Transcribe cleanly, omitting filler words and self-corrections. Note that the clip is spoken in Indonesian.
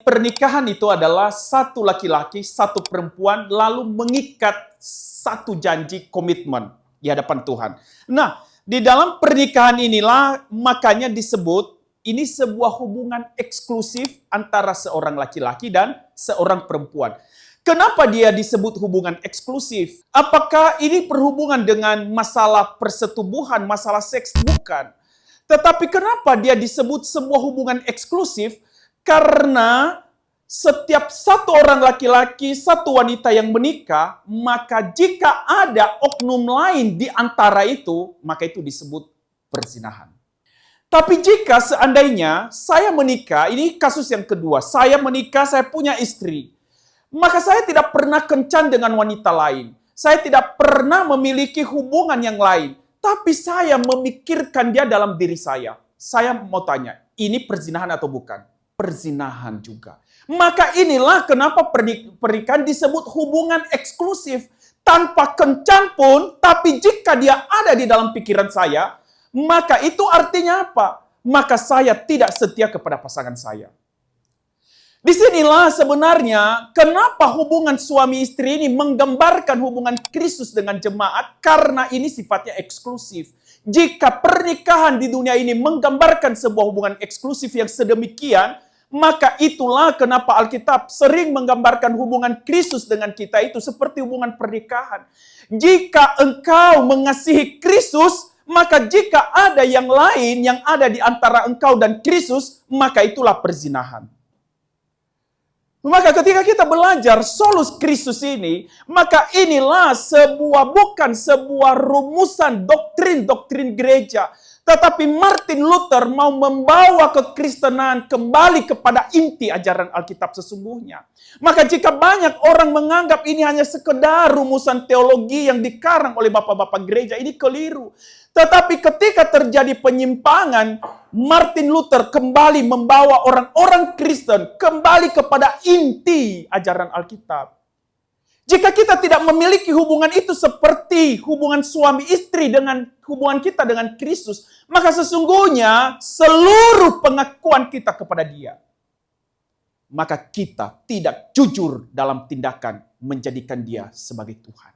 Pernikahan itu adalah satu laki-laki, satu perempuan, lalu mengikat satu janji komitmen di hadapan Tuhan. Nah, di dalam pernikahan inilah makanya disebut ini sebuah hubungan eksklusif antara seorang laki-laki dan seorang perempuan. Kenapa dia disebut hubungan eksklusif? Apakah ini berhubungan dengan masalah persetubuhan, masalah seks? Bukan. Tetapi kenapa dia disebut sebuah hubungan eksklusif? Karena setiap satu orang laki-laki, satu wanita yang menikah, maka jika ada oknum lain di antara itu, maka itu disebut perzinahan. Tapi jika seandainya saya menikah, ini kasus yang kedua, saya menikah, saya punya istri, maka saya tidak pernah kencan dengan wanita lain. Saya tidak pernah memiliki hubungan yang lain. Tapi saya memikirkan dia dalam diri saya. Saya mau tanya, ini perzinahan atau bukan? Perzinahan juga. Maka inilah kenapa pernikahan disebut hubungan eksklusif. Tanpa kencan pun, tapi jika dia ada di dalam pikiran saya, maka itu artinya apa? Maka saya tidak setia kepada pasangan saya. Disinilah sebenarnya kenapa hubungan suami istri ini menggambarkan hubungan Kristus dengan jemaat, karena ini sifatnya eksklusif. Jika pernikahan di dunia ini menggambarkan sebuah hubungan eksklusif yang sedemikian, maka itulah kenapa Alkitab sering menggambarkan hubungan Kristus dengan kita itu seperti hubungan pernikahan. Jika engkau mengasihi Kristus, maka jika ada yang lain yang ada di antara engkau dan Kristus, maka itulah perzinahan. Maka ketika kita belajar solus Kristus ini, maka inilah bukan sebuah rumusan doktrin gereja. Tetapi Martin Luther mau membawa kekristenan kembali kepada inti ajaran Alkitab sesungguhnya. Maka jika banyak orang menganggap ini hanya sekedar rumusan teologi yang dikarang oleh bapak-bapak gereja, ini keliru. Tetapi ketika terjadi penyimpangan, Martin Luther kembali membawa orang-orang Kristen kembali kepada inti ajaran Alkitab. Jika kita tidak memiliki hubungan itu seperti hubungan suami istri dengan hubungan kita dengan Kristus, maka sesungguhnya seluruh pengakuan kita kepada Dia, maka kita tidak jujur dalam tindakan menjadikan Dia sebagai Tuhan.